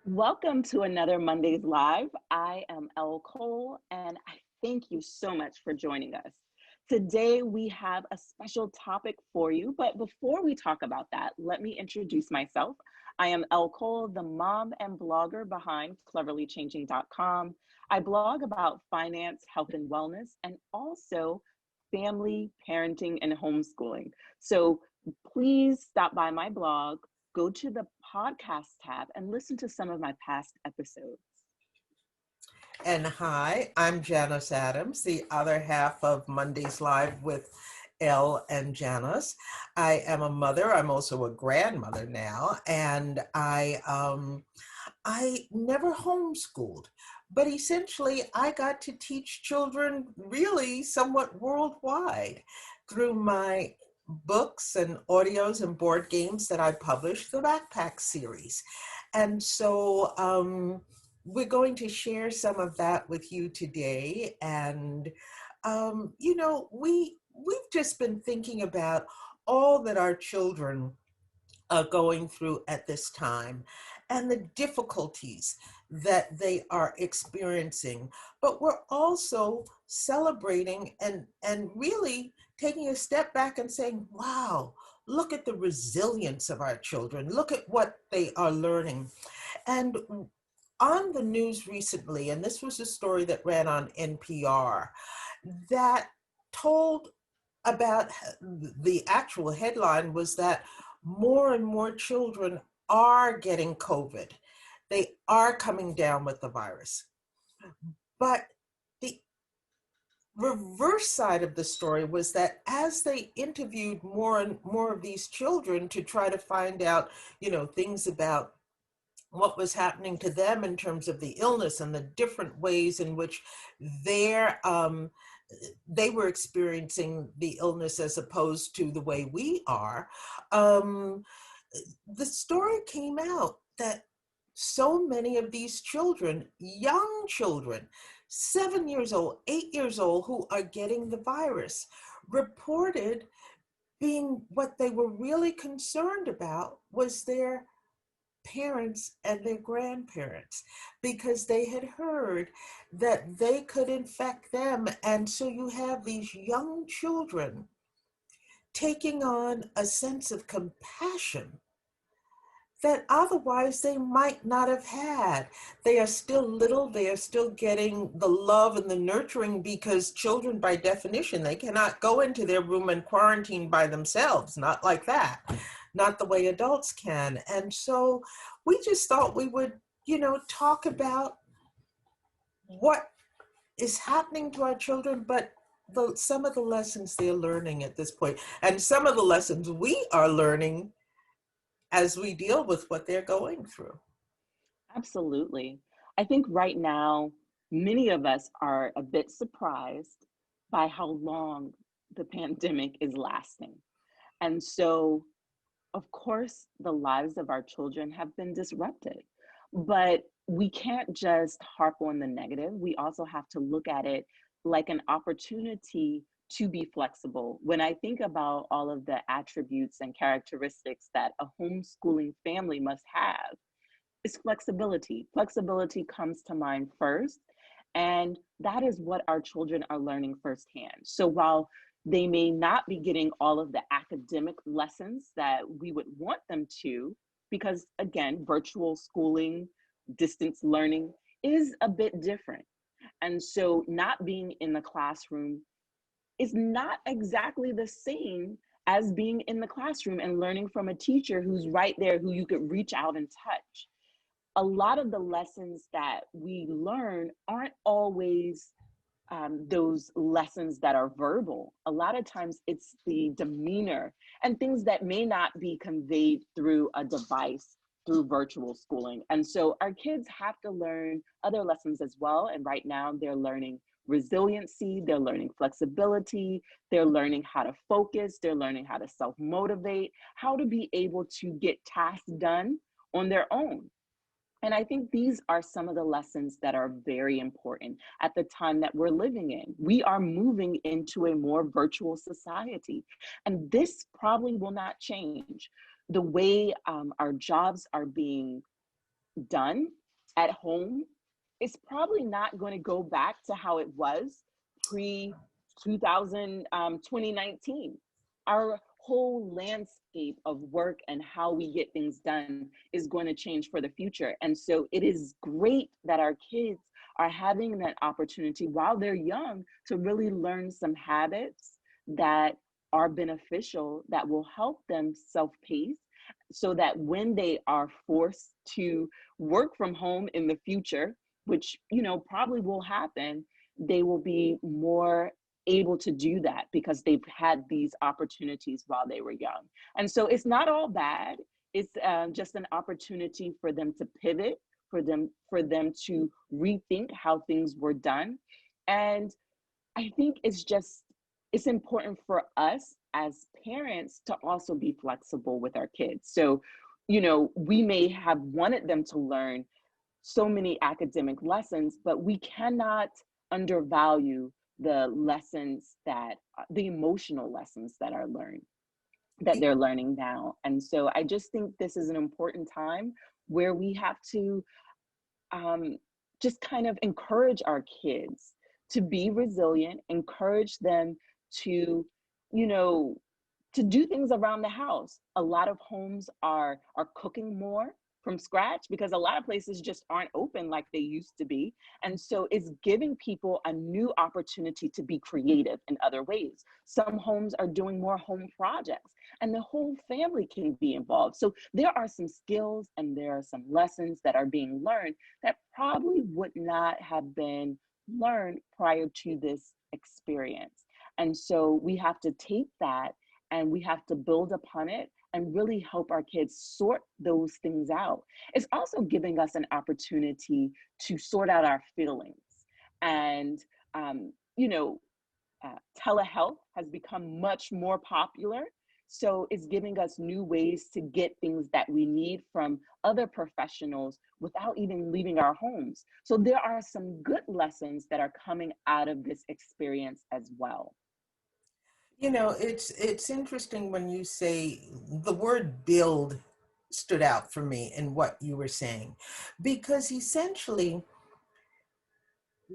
Welcome to another Mondays Live. I am Elle Cole, and I thank you so much for joining us. Today, we have a special topic for you, but before we talk about that, let me introduce myself. I am Elle Cole, the mom and blogger behind cleverlychanging.com. I blog about finance, health, and wellness, and also family, parenting, and homeschooling. So please stop by my blog, go to the podcast tab and listen to some of my past episodes. And hi, I'm Janus Adams, the other half of Mondays Live with Elle and Janus. I am a mother. I'm also a grandmother now, and I never homeschooled, but essentially I got to teach children really somewhat worldwide through my books and audios and board games that I published, the Backpack series. And so we're going to share some of that with you today. And, we've just been thinking about all that our children are going through at this time and the difficulties that they are experiencing. But we're also celebrating and really taking a step back and saying, wow, look at the resilience of our children. Look at what they are learning. And on the news recently, and this was a story that ran on NPR, that told about the actual headline was that more and more children are getting COVID. They are coming down with the virus. But the reverse side of the story was that as they interviewed more and more of these children to try to find out, things about what was happening to them in terms of the illness and the different ways in which their they were experiencing the illness as opposed to the way we are, the story came out that so many of these children, young children, 7 years old, 8 years old, who are getting the virus, reported being what they were really concerned about was their parents and their grandparents, because they had heard that they could infect them. And so you have these young children taking on a sense of compassion that otherwise they might not have had. They are still little, they are still getting the love and the nurturing, because children, by definition, they cannot go into their room and quarantine by themselves, not like that, not the way adults can. And so we just thought we would, talk about what is happening to our children, but some of the lessons they're learning at this point, and some of the lessons we are learning as we deal with what they're going through. Absolutely. I think right now, many of us are a bit surprised by how long the pandemic is lasting. And so, of course, the lives of our children have been disrupted, but we can't just harp on the negative. We also have to look at it like an opportunity to be flexible. When I think about all of the attributes and characteristics that a homeschooling family must have, is flexibility. Flexibility comes to mind first, and that is what our children are learning firsthand. So while they may not be getting all of the academic lessons that we would want them to, because again, virtual schooling, distance learning is a bit different. And so not being in the classroom is not exactly the same as being in the classroom and learning from a teacher who's right there, who you could reach out and touch. A lot of the lessons that we learn aren't always those lessons that are verbal. A lot of times it's the demeanor and things that may not be conveyed through a device, through virtual schooling. And so our kids have to learn other lessons as well. And right now they're learning resiliency, they're learning flexibility, they're learning how to focus, they're learning how to self-motivate, how to be able to get tasks done on their own. And I think these are some of the lessons that are very important at the time that we're living in. We are moving into a more virtual society, and this probably will not change. The way our jobs are being done at home is probably not going to go back to how it was pre 2019. Our whole landscape of work and how we get things done is going to change for the future. And so it is great that our kids are having that opportunity while they're young to really learn some habits that are beneficial, that will help them self-pace, so that when they are forced to work from home in the future, which probably will happen, they will be more able to do that because they've had these opportunities while they were young. And so it's not all bad. It's just an opportunity for them to pivot, for them to rethink how things were done. And I think it's important for us as parents to also be flexible with our kids. So, we may have wanted them to learn so many academic lessons, but we cannot undervalue the emotional lessons that they're learning now. And so I just think this is an important time where we have to just kind of encourage our kids to be resilient, encourage them to, you know, to do things around the house. A lot of homes are cooking more from scratch because a lot of places just aren't open like they used to be. And so it's giving people a new opportunity to be creative in other ways. Some homes are doing more home projects and the whole family can be involved. So there are some skills and there are some lessons that are being learned that probably would not have been learned prior to this experience. And so we have to take that and we have to build upon it and really help our kids sort those things out. It's also giving us an opportunity to sort out our feelings. And, um, you know, telehealth has become much more popular. So it's giving us new ways to get things that we need from other professionals without even leaving our homes. So there are some good lessons that are coming out of this experience as well. It's interesting when you say the word build stood out for me in what you were saying, because essentially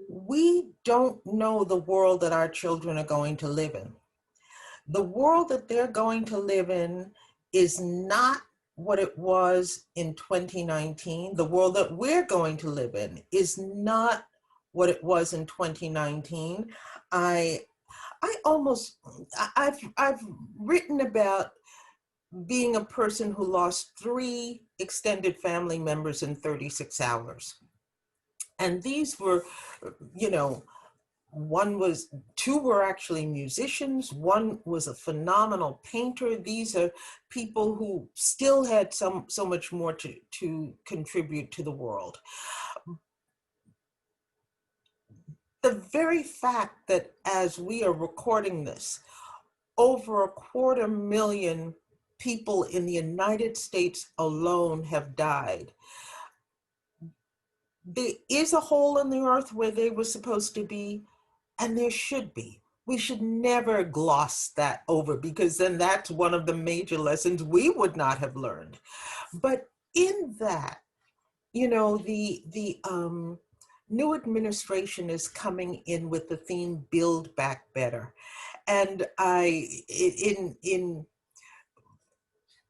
we don't know the world that our children are going to live in. The world that they're going to live in is not what it was in 2019. The world that we're going to live in is not what it was in 2019. I I almost I've written about being a person who lost 3 extended family members in 36 hours. And these were, you know, one was, 2 were actually musicians, one was a phenomenal painter. These are people who still had so much more to contribute to the world. The very fact that as we are recording this, over 250,000 people in the United States alone have died. There is a hole in the earth where they were supposed to be, and there should be. We should never gloss that over, because then that's one of the major lessons we would not have learned. But in that, the new administration is coming in with the theme "Build Back Better," and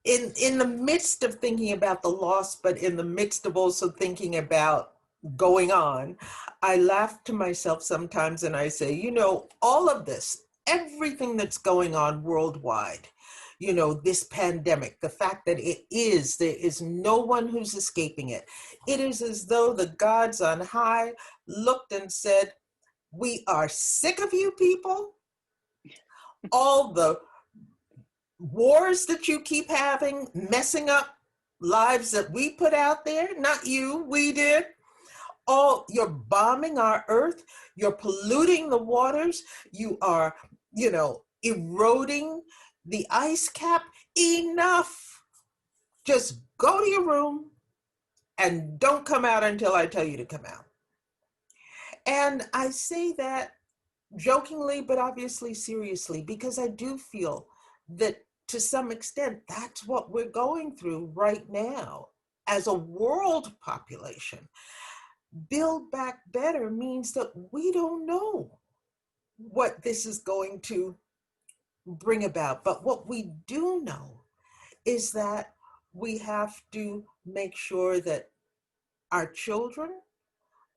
in the midst of thinking about the loss, but in the midst of also thinking about going on, I laugh to myself sometimes and I say, all of this, everything that's going on worldwide, this pandemic, the fact that there is no one who's escaping it. It is as though the gods on high looked and said, we are sick of you people. All the wars that you keep having, messing up lives that we put out there, not you, we did. Oh, you're bombing our earth, you're polluting the waters, you are, eroding the ice cap. Enough. Just go to your room and don't come out until I tell you to come out. And I say that jokingly, but obviously seriously, because I do feel that to some extent, that's what we're going through right now. as a world population. Build Back Better means that we don't know what this is going to bring about. But what we do know is that we have to make sure that our children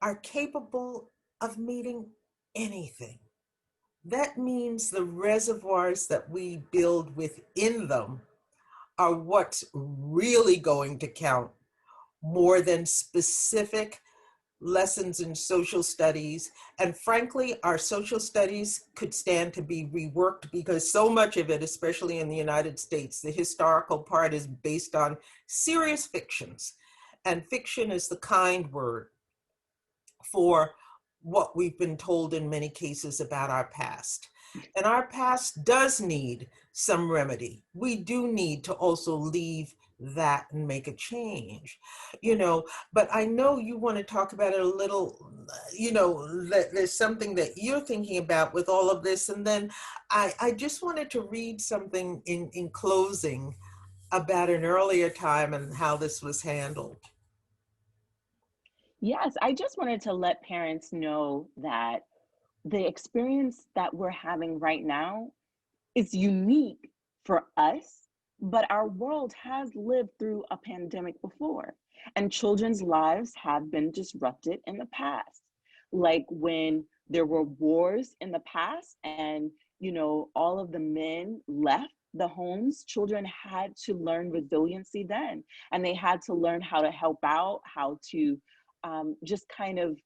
are capable of meeting anything. That means the reservoirs that we build within them are what's really going to count more than specific lessons in social studies. And frankly, our social studies could stand to be reworked because so much of it, especially in the United States, the historical part is based on serious fictions. And fiction is the kind word for what we've been told in many cases about our past. And our past does need some remedy. We do need to also leave that and make a change, but I know you want to talk about it a little, that there's something that you're thinking about with all of this. And then I just wanted to read something in closing about an earlier time and how this was handled. Yes, I just wanted to let parents know that the experience that we're having right now is unique for us, but our world has lived through a pandemic before, and children's lives have been disrupted in the past. Like when there were wars in the past and, all of the men left the homes, children had to learn resiliency then, and they had to learn how to help out, how to just kind of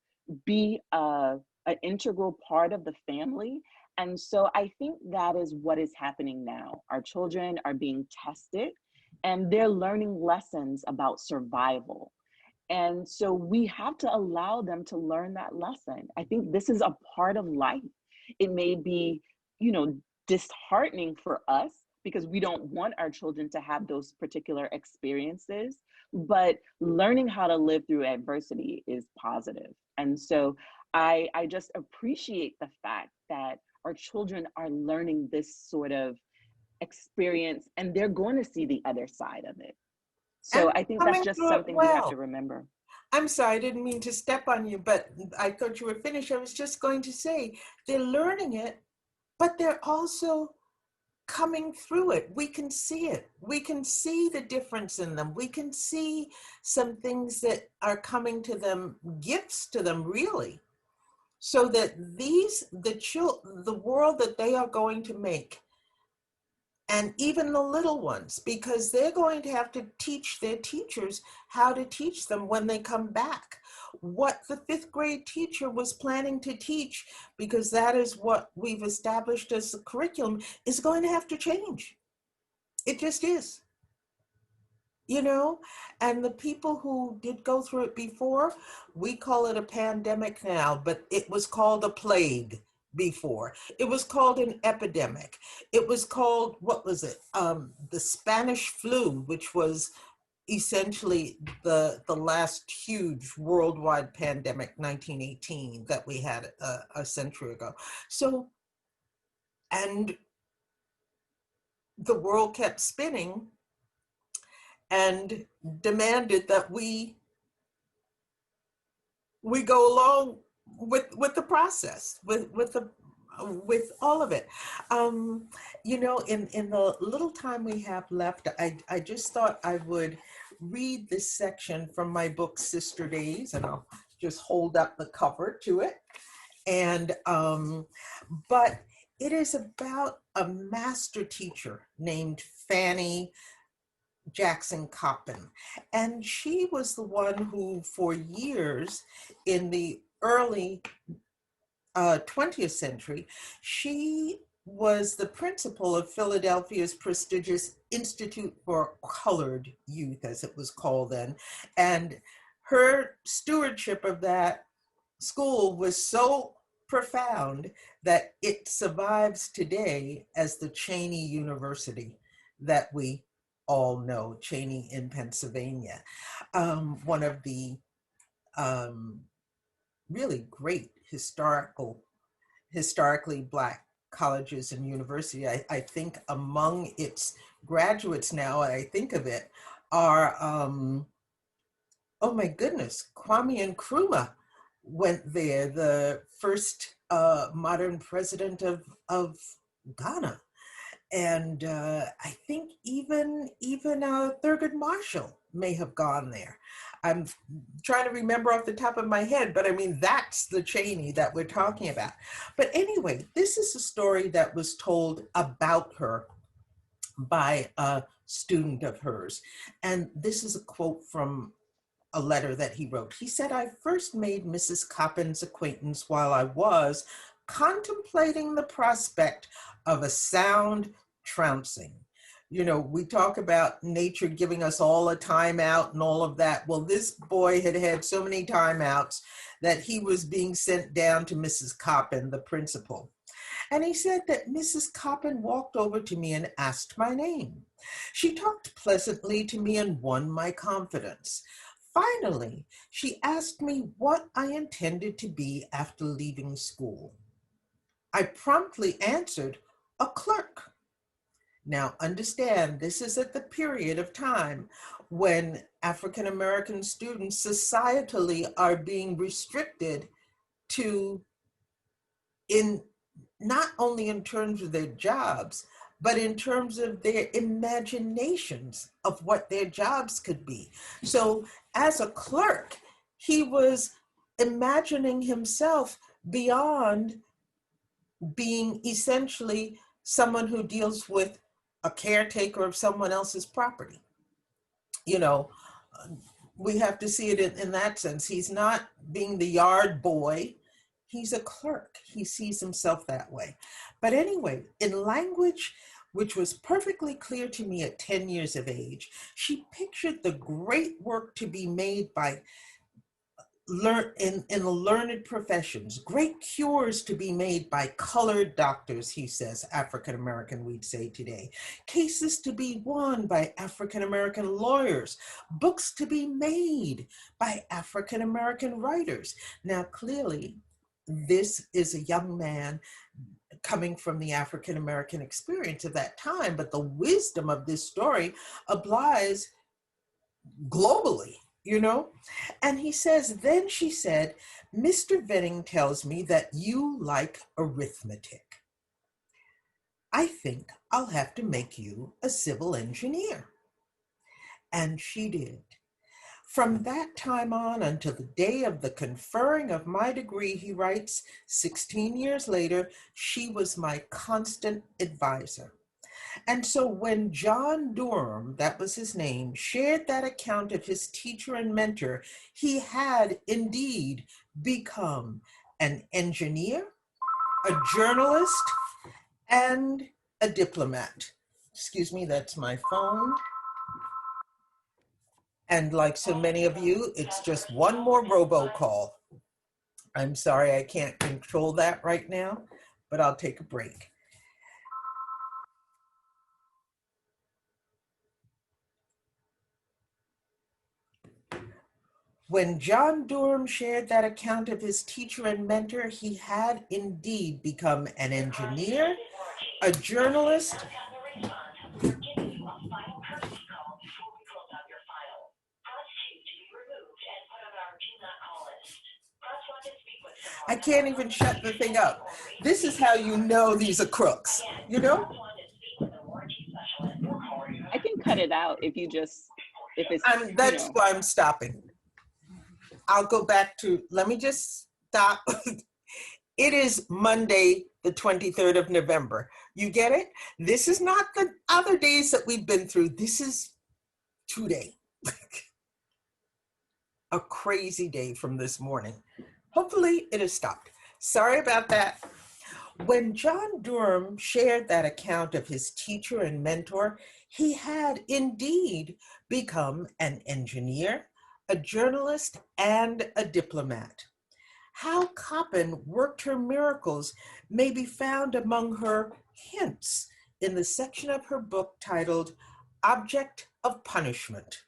be an integral part of the family. And so I think that is what is happening now. Our children are being tested and they're learning lessons about survival. And so we have to allow them to learn that lesson. I think this is a part of life. It may be, you know, disheartening for us because we don't want our children to have those particular experiences, but learning how to live through adversity is positive. And so I just appreciate the fact that our children are learning this sort of experience and they're going to see the other side of it. And So I think that's coming just through it something we have to well. remember. I'm sorry, I didn't mean to step on you, but I thought you were finished. I was just going to say they're learning it, but they're also coming through it. We can see it. We can see the difference in them. We can see some things that are coming to them, gifts to them, really. So that the world that they are going to make, and even the little ones, because they're going to have to teach their teachers how to teach them when they come back. What the fifth grade teacher was planning to teach, because that is what we've established as the curriculum, is going to have to change. It just is. And the people who did go through it before, we call it a pandemic now, but it was called a plague before. It was called an epidemic. It was called, what was it? The Spanish flu, which was essentially the last huge worldwide pandemic, 1918, that we had a century ago. So, and the world kept spinning and demanded that we go along with the process, with all of it. In the little time we have left, I just thought I would read this section from my book Sister Days, and I'll just hold up the cover to it. And but it is about a master teacher named Fanny Jackson Coppin. And she was the one who, for years in the early 20th century, she was the principal of Philadelphia's prestigious Institute for Colored Youth, as it was called then. And her stewardship of that school was so profound that it survives today as the Cheney University that we all know, Cheney in Pennsylvania. One of the really great historically Black colleges and university. I think among its graduates now, I think of it, are Oh my goodness, Kwame Nkrumah went there, the first modern president of Ghana. And I think even Thurgood Marshall may have gone there. I'm trying to remember off the top of my head, but I mean, that's the Cheney that we're talking about. But anyway, this is a story that was told about her by a student of hers. And this is a quote from a letter that he wrote. He said, "I first made Mrs. Coppin's acquaintance while I was contemplating the prospect of a sound trouncing." You know, we talk about nature giving us all a timeout and all of that. Well, this boy had had so many timeouts that he was being sent down to Mrs. Coppin, the principal. And he said that Mrs. Coppin walked over to me and asked my name. She talked pleasantly to me and won my confidence. Finally, she asked me what I intended to be after leaving school. I promptly answered, a clerk. Now, understand, this is at the period of time when African American students societally are being restricted to, in not only in terms of their jobs, but in terms of their imaginations of what their jobs could be. So as a clerk, he was imagining himself beyond being essentially someone who deals with a caretaker of someone else's property. You know, we have to see it in that sense. He's not being the yard boy. He's a clerk. He sees himself that way. But anyway, in language which was perfectly clear to me at 10 years of age, she pictured the great work to be made by in the learned professions, great cures to be made by colored doctors, he says, African American, we'd say today, cases to be won by African American lawyers, books to be made by African American writers. Now, clearly, this is a young man coming from the African American experience of that time, but the wisdom of this story applies globally, you know? And he says, then she said, Mr. Venning tells me that you like arithmetic. I think I'll have to make you a civil engineer. And she did. From that time on until the day of the conferring of my degree, he writes, 16 years later, she was my constant advisor. And so when John Durham, that was his name, shared that account of his teacher and mentor, he had indeed become an engineer, a journalist, and a diplomat. Excuse me, that's my phone. And like so many of you, it's just one more robocall. I'm sorry I can't control that right now, but I'll take a break. When John Durham shared that account of his teacher and mentor, he had indeed become an engineer, a journalist. I can't even shut the thing up. This is how you know these are crooks, you know? I can cut it out if you just, if it's, That's why I'm stopping. I'll go back to, let me just stop. It is Monday, the 23rd of November. You get it? This is not the other days that we've been through. This is today. A crazy day from this morning. Hopefully it has stopped. Sorry about that. When John Durham shared that account of his teacher and mentor, he had indeed become an engineer, a journalist, and a diplomat. How Coppin worked her miracles may be found among her hints in the section of her book titled Object of Punishment.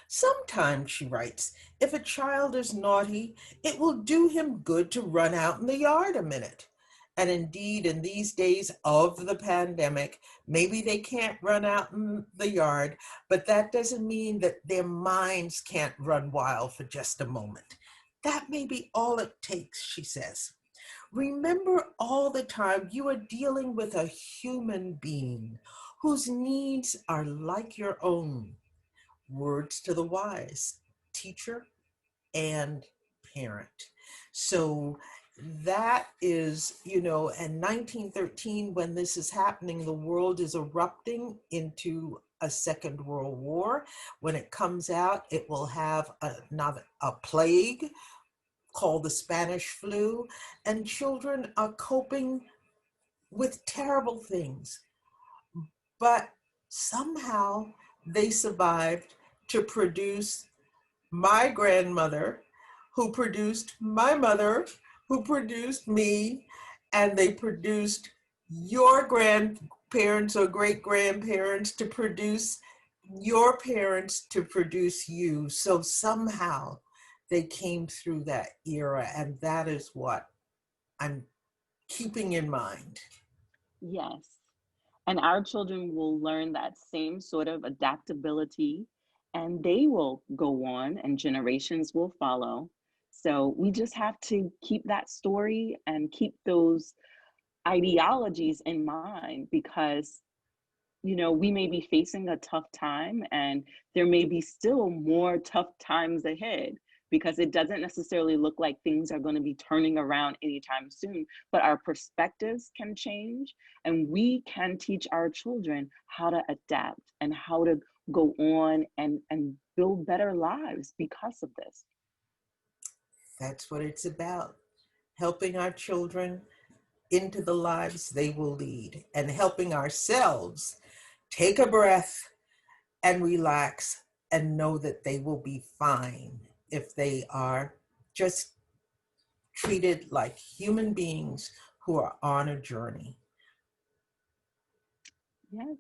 Sometimes, she writes, if a child is naughty, it will do him good to run out in the yard a minute. And indeed, in these days of the pandemic, maybe they can't run out in the yard, but that doesn't mean that their minds can't run wild for just a moment. That may be all it takes, she says. Remember all the time you are dealing with a human being whose needs are like your own. Words to the wise, teacher and parent. So that is, in 1913, when this is happening, the world is erupting into a second world war. When it comes out, it will have a plague called the Spanish flu, and children are coping with terrible things. But somehow they survived to produce my grandmother, who produced my mother, who produced me, and they produced your grandparents or great grandparents to produce your parents to produce you. So somehow they came through that era, and that is what I'm keeping in mind. Yes. And our children will learn that same sort of adaptability, and they will go on and generations will follow. So we just have to keep that story and keep those ideologies in mind, because we may be facing a tough time, and there may be still more tough times ahead, because it doesn't necessarily look like things are going to be turning around anytime soon, but our perspectives can change, and we can teach our children how to adapt and how to go on and build better lives because of this. That's what it's about, helping our children into the lives they will lead and helping ourselves take a breath and relax and know that they will be fine if they are just treated like human beings who are on a journey. Yeah.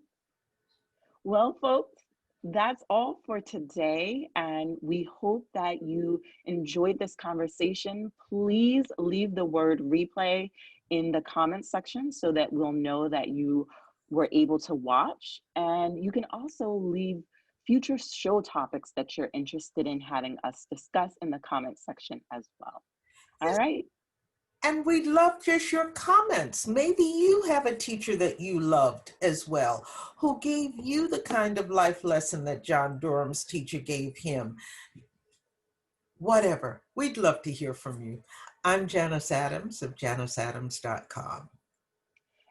Well, folks, that's all for today, and we hope that you enjoyed this conversation. Please leave the word replay in the comments section so that we'll know that you were able to watch. And you can also leave future show topics that you're interested in having us discuss in the comments section as well. All right. And we'd love just your comments. Maybe you have a teacher that you loved as well, who gave you the kind of life lesson that John Durham's teacher gave him. Whatever. We'd love to hear from you. I'm Janus Adams of janusadams.com.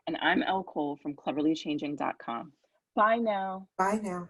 And I'm Elle Cole from cleverlychanging.com. Bye now. Bye now.